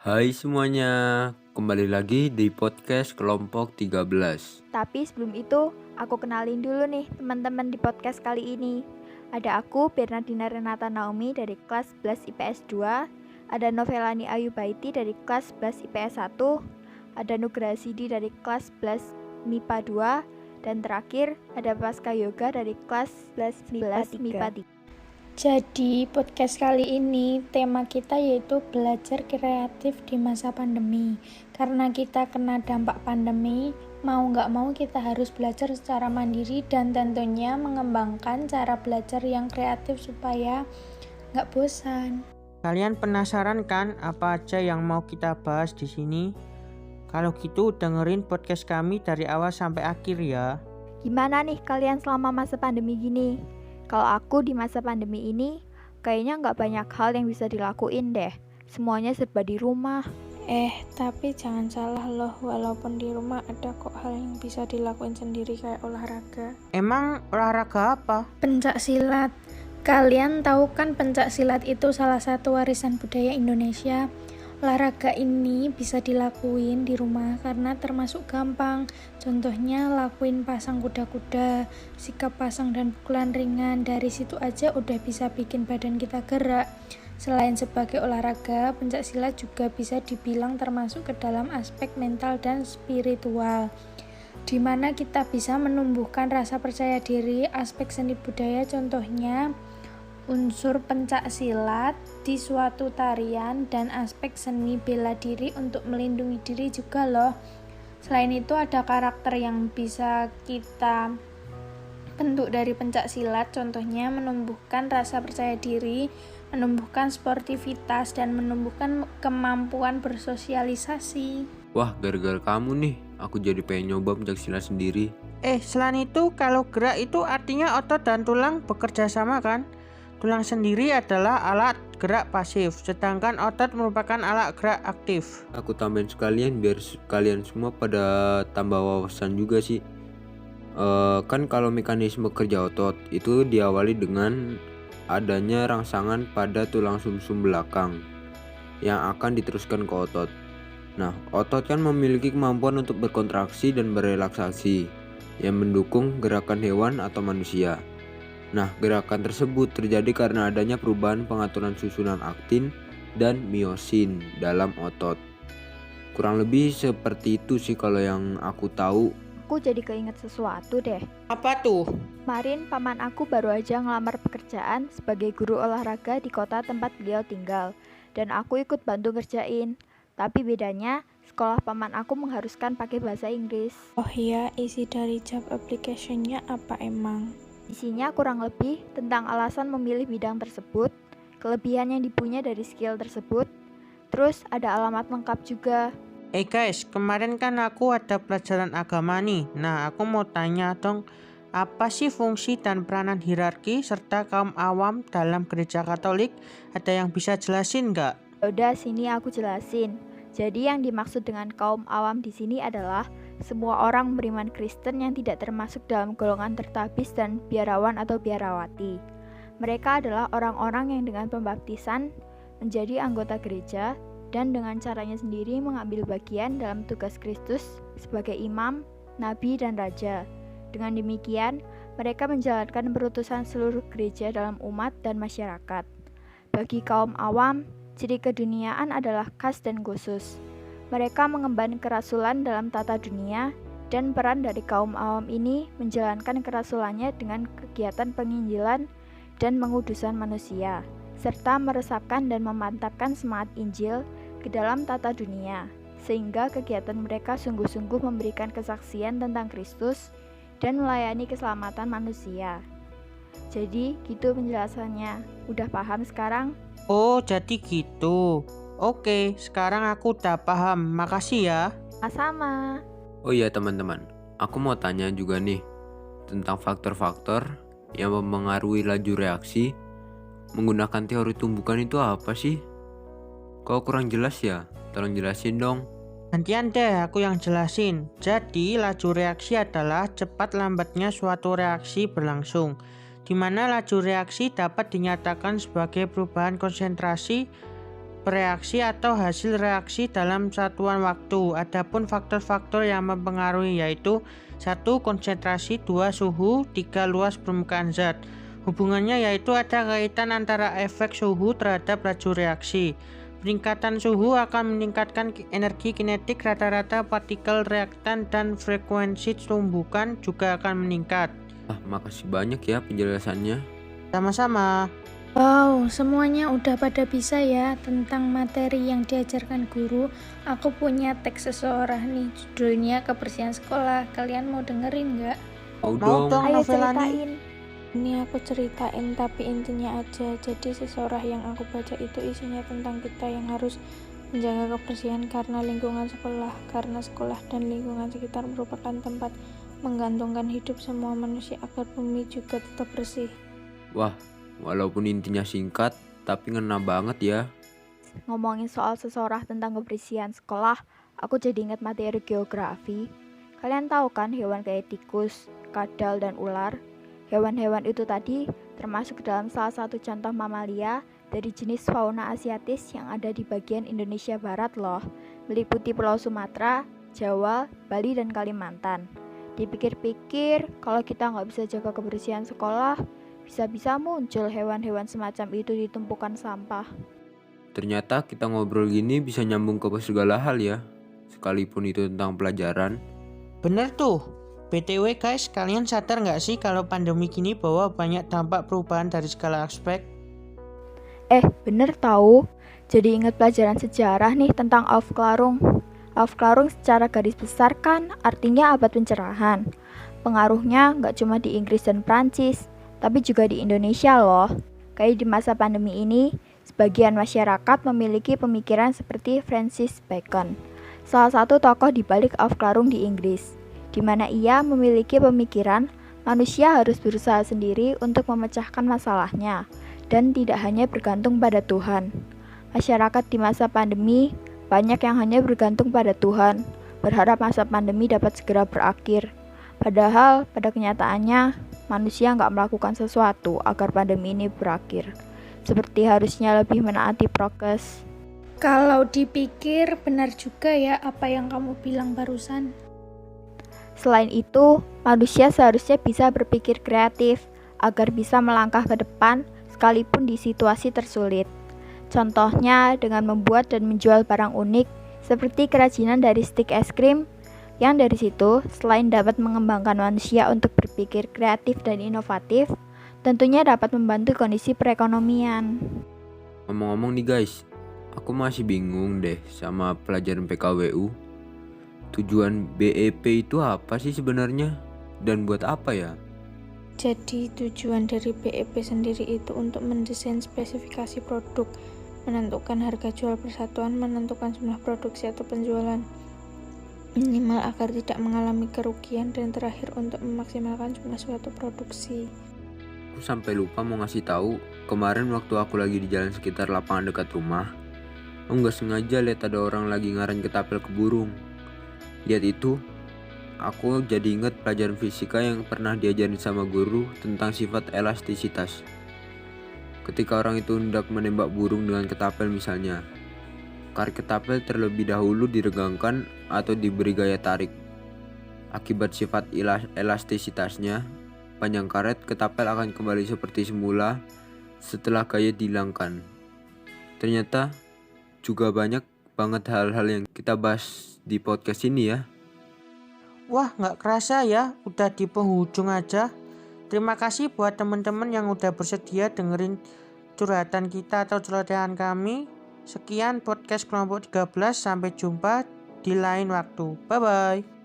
Hai semuanya, kembali lagi di podcast kelompok 13. Tapi sebelum itu, aku kenalin dulu nih teman-teman di podcast kali ini. Ada aku, Bernardina Renata Naomi dari kelas 11 IPS 2, ada Novelani Ayubaiti dari kelas 11 IPS 1, ada Nugraha Sidi dari kelas 11 MIPA 2, dan terakhir ada Pasca Yoga dari kelas 11 MIPA 3. Jadi podcast kali ini tema kita yaitu belajar kreatif di masa pandemi. Karena kita kena dampak pandemi, mau nggak mau kita harus belajar secara mandiri dan tentunya mengembangkan cara belajar yang kreatif supaya nggak bosan. Kalian penasaran kan apa aja yang mau kita bahas di sini? Kalau gitu dengerin podcast kami dari awal sampai akhir ya. Gimana nih kalian selama masa pandemi gini? Kalau aku di masa pandemi ini, kayaknya nggak banyak hal yang bisa dilakuin deh. Semuanya serba di rumah. Tapi jangan salah loh, walaupun di rumah ada kok hal yang bisa dilakuin sendiri kayak olahraga. Emang olahraga apa? Pencak silat. Kalian tahu kan pencak silat itu salah satu warisan budaya Indonesia. Olahraga ini bisa dilakuin di rumah karena termasuk gampang. Contohnya lakuin pasang kuda-kuda, sikap pasang dan pukulan ringan. Dari situ aja udah bisa bikin badan kita gerak. Selain sebagai olahraga, pencak silat juga bisa dibilang termasuk ke dalam aspek mental dan spiritual, di mana kita bisa menumbuhkan rasa percaya diri. Aspek seni budaya contohnya unsur pencak silat di suatu tarian dan aspek seni bela diri untuk melindungi diri juga loh. Selain itu ada karakter yang bisa kita bentuk dari pencak silat, contohnya menumbuhkan rasa percaya diri, menumbuhkan sportivitas, dan menumbuhkan kemampuan bersosialisasi. Wah, gara-gara kamu nih, aku jadi pengen nyoba pencak silat sendiri. Selain itu kalau gerak itu artinya otot dan tulang bekerja sama kan? Tulang sendiri adalah alat gerak pasif, sedangkan otot merupakan alat gerak aktif. Aku tambahin sekalian biar kalian semua pada tambah wawasan juga sih. Kan kalau mekanisme kerja otot itu diawali dengan adanya rangsangan pada tulang sumsum belakang yang akan diteruskan ke otot. Nah, otot kan memiliki kemampuan untuk berkontraksi dan berelaksasi yang mendukung gerakan hewan atau manusia. Nah, gerakan tersebut terjadi karena adanya perubahan pengaturan susunan aktin dan miosin dalam otot. Kurang lebih seperti itu sih kalau yang aku tahu. Aku jadi keinget sesuatu deh. Apa tuh? Kemarin paman aku baru aja ngelamar pekerjaan sebagai guru olahraga di kota tempat beliau tinggal. Dan aku ikut bantu ngerjain. Tapi bedanya, sekolah paman aku mengharuskan pakai bahasa Inggris. Oh iya, isi dari job application-nya apa emang? Isinya kurang lebih tentang alasan memilih bidang tersebut, kelebihan yang dipunya dari skill tersebut, terus ada alamat lengkap juga. Guys, kemarin kan aku ada pelajaran agama nih. Nah, aku mau tanya dong, apa sih fungsi dan peranan hierarki serta kaum awam dalam gereja Katolik? Ada yang bisa jelasin nggak? Udah, sini aku jelasin. Jadi yang dimaksud dengan kaum awam di sini adalah semua orang beriman Kristen yang tidak termasuk dalam golongan tertabis dan biarawan atau biarawati. Mereka adalah orang-orang yang dengan pembaptisan menjadi anggota gereja dan dengan caranya sendiri mengambil bagian dalam tugas Kristus sebagai imam, nabi, dan raja. Dengan demikian, mereka menjalankan perutusan seluruh gereja dalam umat dan masyarakat. Bagi kaum awam, ciri keduniaan adalah khas dan khusus. Mereka mengemban kerasulan dalam tata dunia, dan peran dari kaum awam ini menjalankan kerasulannya dengan kegiatan penginjilan dan pengudusan manusia, serta meresapkan dan memantapkan semangat Injil ke dalam tata dunia, sehingga kegiatan mereka sungguh-sungguh memberikan kesaksian tentang Kristus dan melayani keselamatan manusia. Jadi gitu penjelasannya. Udah paham sekarang? Oh, jadi gitu. Oke, sekarang aku udah paham. Makasih ya. Sama-sama. Oh iya teman-teman, aku mau tanya juga nih tentang faktor-faktor yang mempengaruhi laju reaksi menggunakan teori tumbukan itu apa sih? Kok kurang jelas ya? Tolong jelasin dong. Gantian deh aku yang jelasin. Jadi, laju reaksi adalah cepat lambatnya suatu reaksi berlangsung, di mana laju reaksi dapat dinyatakan sebagai perubahan konsentrasi bereaksi atau hasil reaksi dalam satuan waktu. Adapun faktor-faktor yang mempengaruhi yaitu 1. Konsentrasi, 2. Suhu, 3. Luas permukaan zat. Hubungannya yaitu ada kaitan antara efek suhu terhadap laju reaksi. Peningkatan suhu akan meningkatkan energi kinetik, rata-rata partikel reaktan dan frekuensi tumbukan juga akan meningkat. Makasih banyak ya penjelasannya. Sama-sama. Wow, semuanya udah pada bisa ya tentang materi yang diajarkan guru. Aku punya teks seseorang nih, judulnya Kebersihan Sekolah. Kalian mau dengerin nggak? Mau Mau dong. dong. Ayo Novelani. ceritain. Ini aku ceritain tapi intinya aja. Jadi seseorang yang aku baca itu isinya tentang kita yang harus menjaga kebersihan karena lingkungan sekolah. Karena sekolah dan lingkungan sekitar merupakan tempat menggantungkan hidup semua manusia agar bumi juga tetap bersih. Wah, walaupun intinya singkat, tapi ngena banget ya. Ngomongin soal seseorang tentang kebersihan sekolah, aku jadi ingat materi geografi. Kalian tahu kan hewan kayak tikus, kadal, dan ular? Hewan-hewan itu tadi termasuk dalam salah satu contoh mamalia dari jenis fauna asiatis yang ada di bagian Indonesia Barat loh, meliputi Pulau Sumatera, Jawa, Bali, dan Kalimantan. Dipikir-pikir, kalau kita nggak bisa jaga kebersihan sekolah, bisa-bisa muncul hewan-hewan semacam itu di tumpukan sampah. Ternyata kita ngobrol gini bisa nyambung ke segala hal ya, sekalipun itu tentang pelajaran. Bener tuh. BTW guys, kalian sadar nggak sih kalau pandemi gini bawa banyak dampak perubahan dari segala aspek? Bener tahu. Jadi ingat pelajaran sejarah nih tentang Aufklärung. Aufklärung secara garis besar kan artinya abad pencerahan. Pengaruhnya nggak cuma di Inggris dan Prancis, tapi juga di Indonesia loh. Kayak di masa pandemi ini, sebagian masyarakat memiliki pemikiran seperti Francis Bacon, salah satu tokoh di balik Aufklärung di Inggris, di mana ia memiliki pemikiran manusia harus berusaha sendiri untuk memecahkan masalahnya dan tidak hanya bergantung pada Tuhan. Masyarakat di masa pandemi banyak yang hanya bergantung pada Tuhan, berharap masa pandemi dapat segera berakhir. Padahal pada kenyataannya manusia nggak melakukan sesuatu agar pandemi ini berakhir. Seperti harusnya lebih menaati prokes. Kalau dipikir benar juga ya apa yang kamu bilang barusan. Selain itu, manusia seharusnya bisa berpikir kreatif agar bisa melangkah ke depan sekalipun di situasi tersulit. Contohnya dengan membuat dan menjual barang unik seperti kerajinan dari stik es krim yang dari situ selain dapat mengembangkan manusia untuk berpikir kreatif dan inovatif, tentunya dapat membantu kondisi perekonomian. Ngomong-ngomong nih guys, aku masih bingung deh sama pelajaran PKWU. Tujuan BEP itu apa sih sebenarnya? Dan buat apa ya? Jadi tujuan dari BEP sendiri itu untuk mendesain spesifikasi produk, menentukan harga jual persatuan, menentukan jumlah produksi atau penjualan minimal agar tidak mengalami kerugian, dan terakhir untuk memaksimalkan jumlah suatu produksi. Aku sampai lupa mau ngasih tahu, kemarin waktu aku lagi di jalan sekitar lapangan dekat rumah, aku nggak sengaja lihat ada orang lagi ngarahin ketapel ke burung. Lihat itu, aku jadi ingat pelajaran fisika yang pernah diajarin sama guru tentang sifat elastisitas. Ketika orang itu hendak menembak burung dengan ketapel misalnya, karet ketapel terlebih dahulu diregangkan atau diberi gaya tarik. Akibat sifat elastisitasnya, panjang karet ketapel akan kembali seperti semula setelah gaya dihilangkan. Ternyata juga banyak banget hal-hal yang kita bahas di podcast ini ya. Wah, nggak kerasa ya, udah di penghujung aja. Terima kasih buat teman-teman yang udah bersedia dengerin curhatan kita atau celotehan kami. Sekian podcast kelompok 13, sampai jumpa di lain waktu. Bye-bye.